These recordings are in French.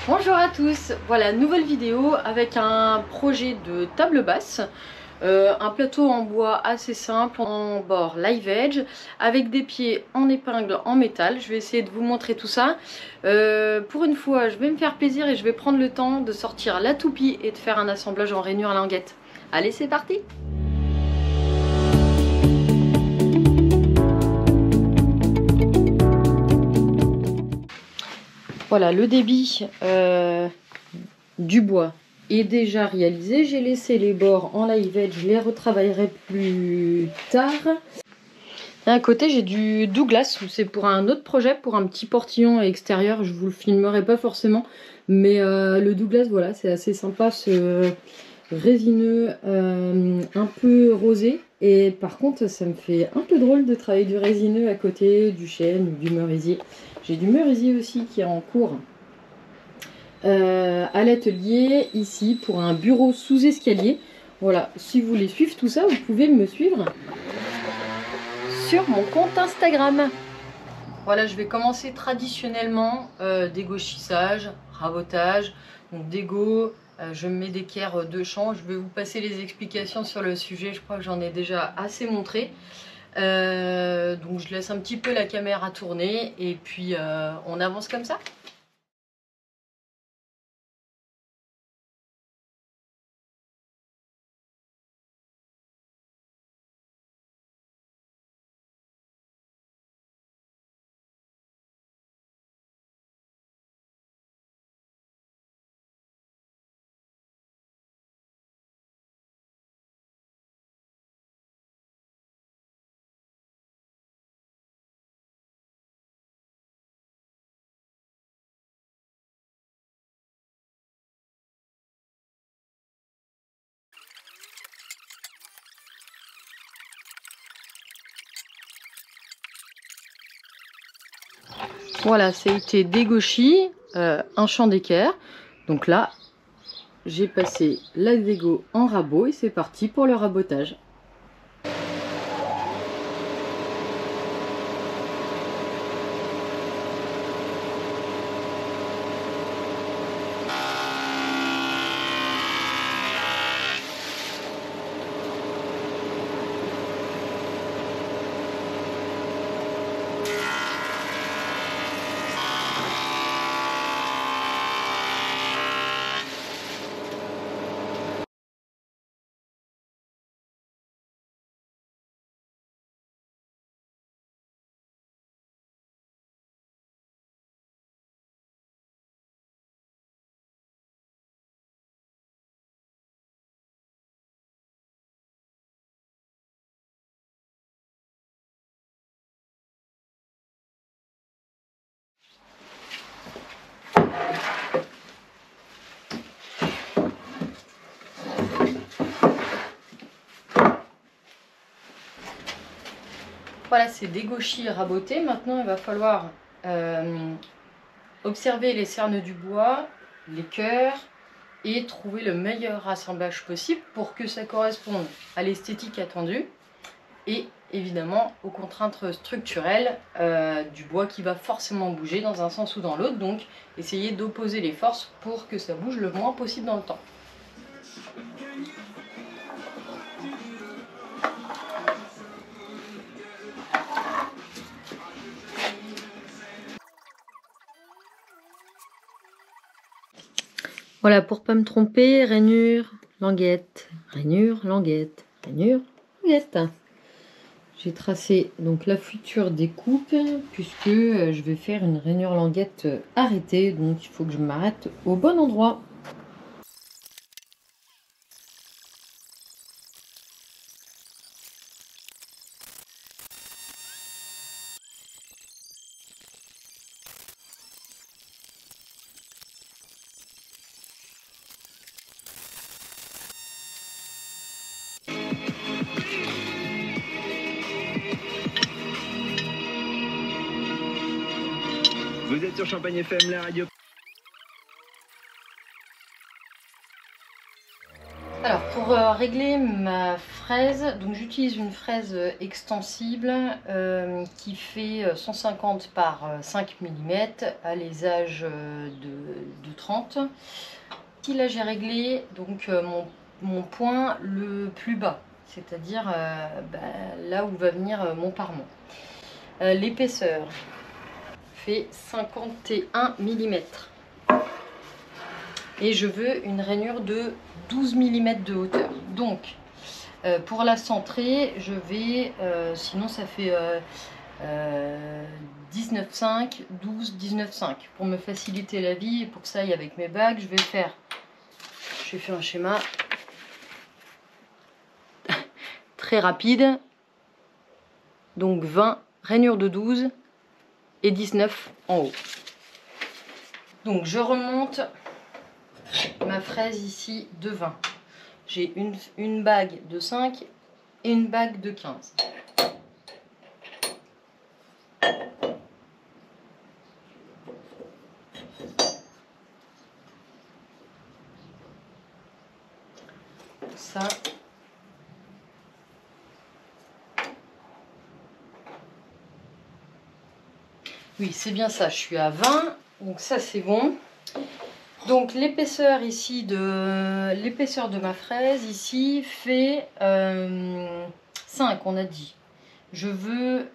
Bonjour à tous, voilà, nouvelle vidéo avec un projet de table basse, un plateau en bois assez simple, en bord live edge, avec des pieds en épingle en métal. Je vais essayer de vous montrer tout ça. Pour une fois, je vais me faire plaisir et je vais prendre le temps de sortir la toupie et de faire un assemblage en rainure à languette. Allez, c'est parti! Voilà, le débit du bois est déjà réalisé. J'ai laissé les bords en live edge, je les retravaillerai plus tard. D'un côté, j'ai du Douglas, c'est pour un autre projet, pour un petit portillon extérieur. Je vous le filmerai pas forcément, mais le Douglas, voilà, c'est assez sympa, ce résineux un peu rosé. Et par contre, ça me fait un peu drôle de travailler du résineux à côté du chêne ou du merisier. J'ai du merisier aussi qui est en cours à l'atelier ici pour un bureau sous escalier. Voilà, si vous voulez suivre tout ça, vous pouvez me suivre sur mon compte Instagram. Voilà, je vais commencer traditionnellement dégauchissage, rabotage, donc dégo. Je mets d'équerre de champ. Je vais vous passer les explications sur le sujet. Je crois que j'en ai déjà assez montré. Donc je laisse un petit peu la caméra tourner et puis on avance comme ça. Voilà, ça a été dégauchi, un champ d'équerre. Donc là, j'ai passé la dégo en rabot et c'est parti pour le rabotage. Voilà, c'est dégauchi et raboté. Maintenant, il va falloir observer les cernes du bois, les cœurs et trouver le meilleur assemblage possible pour que ça corresponde à l'esthétique attendue et évidemment aux contraintes structurelles du bois qui va forcément bouger dans un sens ou dans l'autre. Donc, essayez d'opposer les forces pour que ça bouge le moins possible dans le temps. Voilà, pour pas me tromper, rainure, languette, rainure, languette, rainure, languette. J'ai tracé donc la future découpe puisque je vais faire une rainure languette arrêtée, donc il faut que je m'arrête au bon endroit. Vous êtes sur Champagne FM, la radio. Alors pour régler ma fraise, donc j'utilise une fraise extensible qui fait 150 par 5 mm à l'ésage de 30. Ici là j'ai réglé donc mon point le plus bas, c'est-à-dire là où va venir mon parement. L'épaisseur fait 51 mm et je veux une rainure de 12 mm de hauteur. Donc pour la centrer, je vais, sinon ça fait 19,5, 12, 19,5. Pour me faciliter la vie et pour que ça aille avec mes bagues, je vais faire un schéma très rapide. Donc 20, rainure de 12 et 19 en haut. Donc je remonte ma fraise ici de 20. J'ai une bague de 5 et une bague de 15. Ça. Oui, c'est bien ça, je suis à 20, donc ça c'est bon. Donc l'épaisseur ici de ma fraise ici fait 5, on a dit. Je veux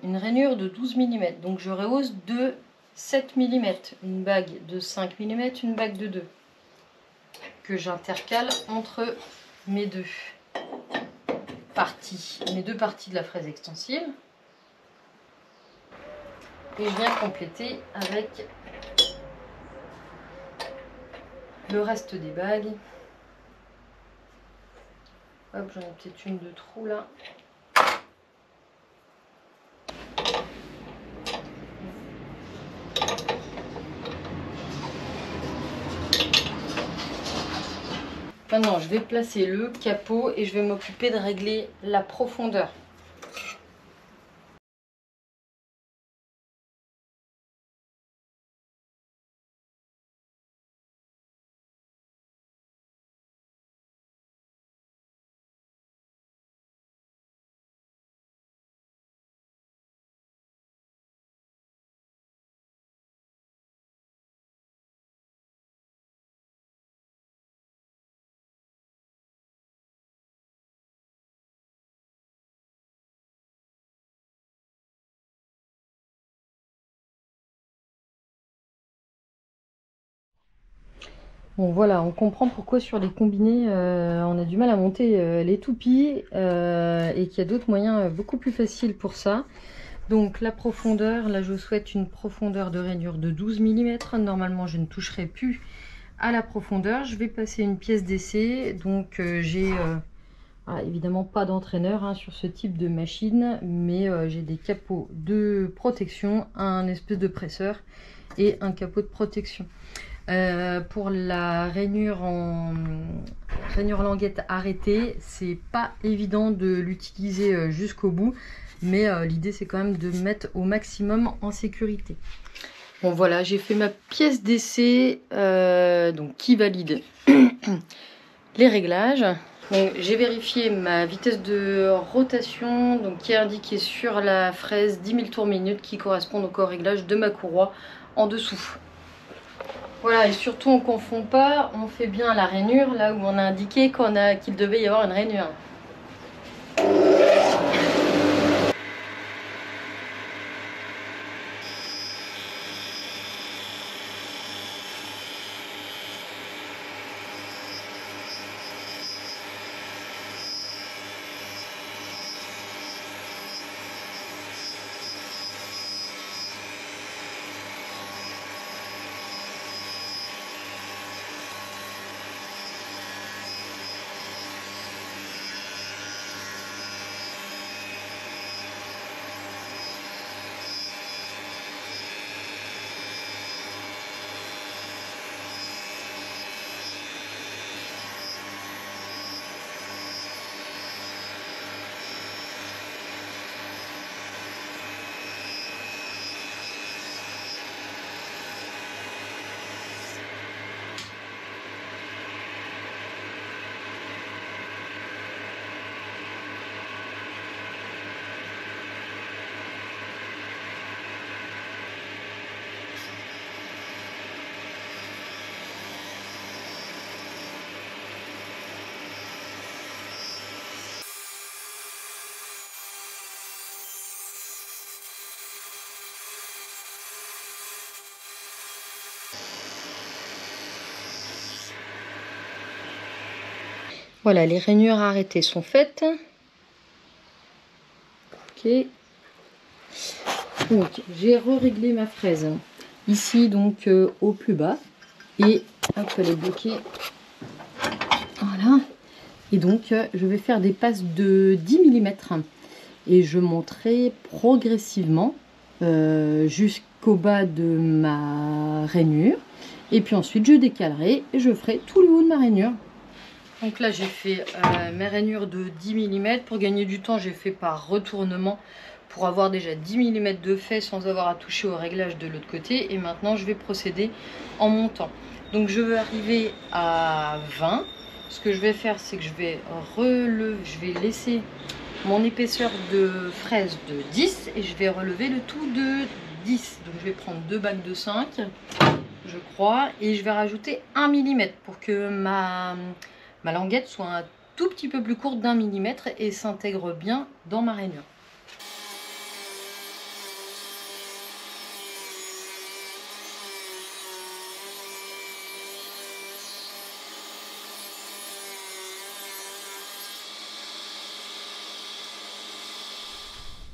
une rainure de 12 mm, donc je rehausse de 7 mm, une bague de 5 mm, une bague de 2, que j'intercale entre mes deux parties de la fraise extensible. Et je viens compléter avec le reste des bagues. Hop, j'en ai peut-être une de trop là. Maintenant, je vais placer le capot et je vais m'occuper de régler la profondeur. Bon voilà, on comprend pourquoi sur les combinés on a du mal à monter les toupies et qu'il y a d'autres moyens beaucoup plus faciles pour ça. Donc la profondeur, là je souhaite une profondeur de rainure de 12 mm. Normalement je ne toucherai plus à la profondeur. Je vais passer une pièce d'essai. Donc j'ai évidemment pas d'entraîneur sur ce type de machine, mais j'ai des capots de protection, un espèce de presseur et un capot de protection. Pour la rainure languette arrêtée, c'est pas évident de l'utiliser jusqu'au bout, mais l'idée c'est quand même de mettre au maximum en sécurité. Bon voilà, j'ai fait ma pièce d'essai donc qui valide les réglages. J'ai vérifié ma vitesse de rotation donc qui est indiquée sur la fraise 10 000 tours minute, qui correspond donc au réglage de ma courroie en dessous. Voilà, et surtout on ne confond pas, on fait bien la rainure là où on a indiqué qu'il devait y avoir une rainure. Voilà, les rainures arrêtées sont faites. Ok. Donc, j'ai réglé ma fraise. Ici, donc, au plus bas. Et hop, elle est bloquée. Voilà. Et donc, je vais faire des passes de 10 mm. Et je monterai progressivement jusqu'au bas de ma rainure. Et puis ensuite, je décalerai et je ferai tout le haut de ma rainure. Donc là, j'ai fait mes rainures de 10 mm. Pour gagner du temps, j'ai fait par retournement pour avoir déjà 10 mm de fait sans avoir à toucher au réglage de l'autre côté. Et maintenant, je vais procéder en montant. Donc je veux arriver à 20. Ce que je vais faire, c'est que je vais laisser mon épaisseur de fraise de 10 et je vais relever le tout de 10. Donc je vais prendre 2 bacs de 5, je crois, et je vais rajouter 1 mm pour que ma languette soit un tout petit peu plus courte d'1 mm et s'intègre bien dans ma rainure.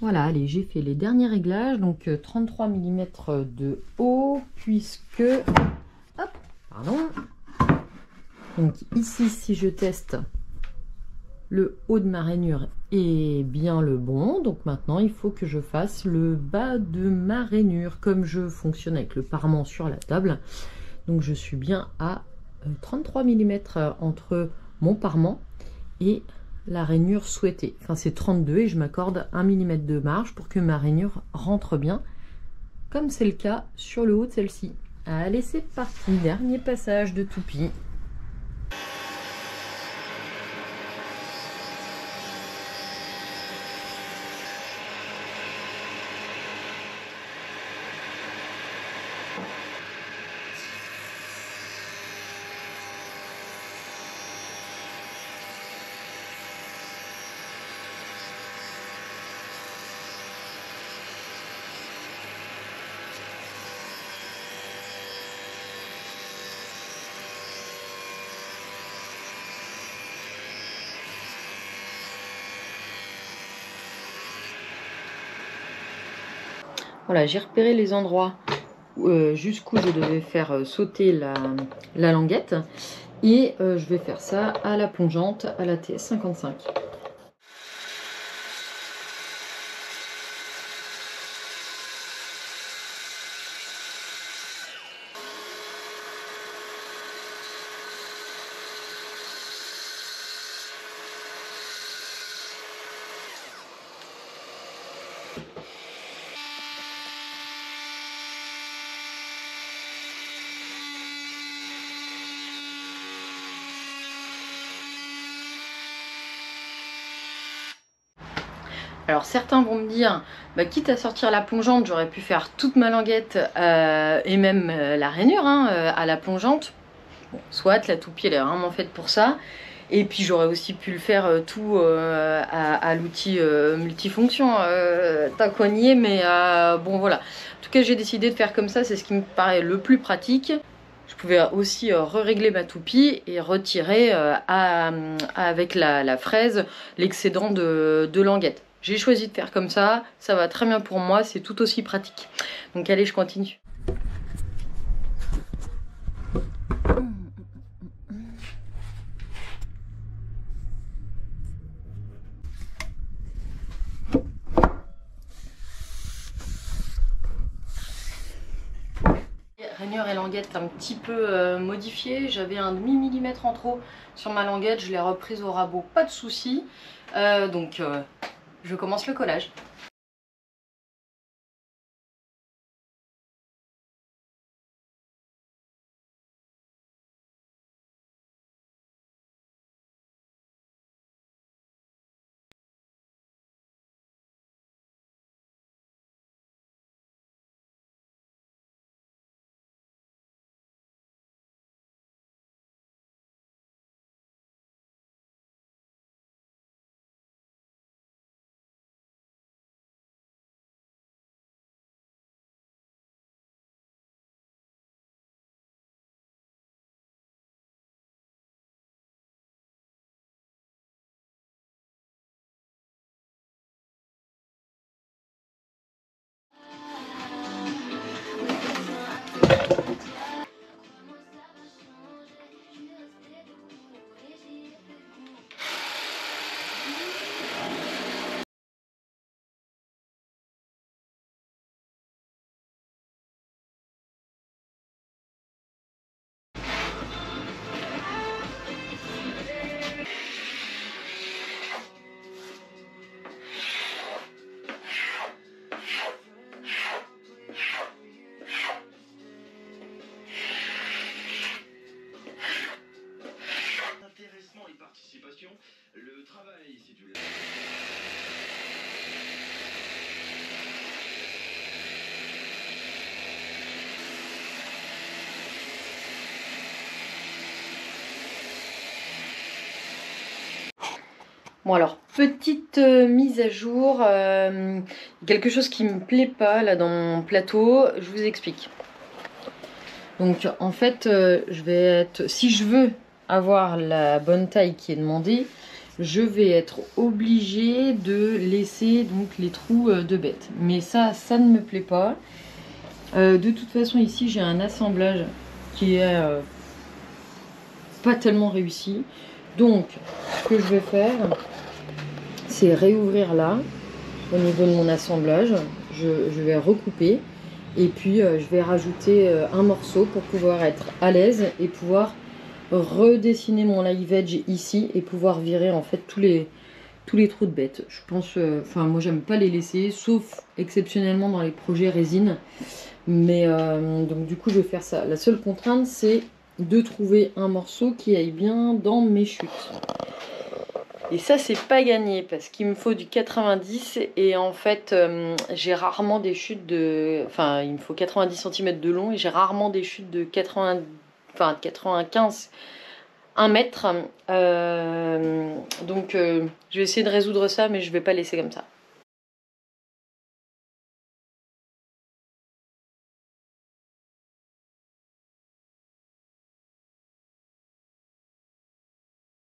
Voilà, allez, j'ai fait les derniers réglages, donc 33 mm de haut, puisque... Hop, pardon. Donc ici, si je teste, le haut de ma rainure est bien le bon. Donc maintenant, il faut que je fasse le bas de ma rainure, comme je fonctionne avec le parement sur la table. Donc je suis bien à 33 mm entre mon parement et la rainure souhaitée. Enfin, c'est 32 et je m'accorde 1 mm de marge pour que ma rainure rentre bien, comme c'est le cas sur le haut de celle-ci. Allez, c'est parti, dernier passage de toupie. Voilà, j'ai repéré les endroits jusqu'où je devais faire sauter la languette. Et je vais faire ça à la plongeante, à la TS55. Alors certains vont me dire, bah, quitte à sortir la plongeante, j'aurais pu faire toute ma languette et même la rainure à la plongeante. Bon, soit la toupie elle est vraiment faite pour ça. Et puis j'aurais aussi pu le faire tout à l'outil multifonction taconnier, mais bon voilà. En tout cas j'ai décidé de faire comme ça, c'est ce qui me paraît le plus pratique. Je pouvais aussi régler ma toupie et retirer avec la fraise l'excédent de languette. J'ai choisi de faire comme ça va très bien pour moi, c'est tout aussi pratique. Donc allez, je continue. Rainure et languette un petit peu modifiées. J'avais un demi-millimètre en trop sur ma languette, je l'ai reprise au rabot, pas de souci. Donc je commence le collage. Bon alors, petite mise à jour, quelque chose qui me plaît pas là dans mon plateau, je vous explique. Donc en fait, si je veux avoir la bonne taille qui est demandée, je vais être obligée de laisser donc les trous de bête. Mais ça ne me plaît pas. De toute façon, ici j'ai un assemblage qui est pas tellement réussi. Donc, ce que je vais faire, c'est réouvrir là, au niveau de mon assemblage. Je vais recouper. Et puis, je vais rajouter un morceau pour pouvoir être à l'aise et pouvoir redessiner mon live edge ici et pouvoir virer en fait tous les trous de bête. Je pense, moi j'aime pas les laisser, sauf exceptionnellement dans les projets résine. Mais donc du coup je vais faire ça. La seule contrainte c'est de trouver un morceau qui aille bien dans mes chutes. Et ça c'est pas gagné parce qu'il me faut du 90 et en fait j'ai rarement des chutes de... Enfin il me faut 90 cm de long et j'ai rarement des chutes de 95 1 mètre. Donc je vais essayer de résoudre ça mais je vais pas laisser comme ça.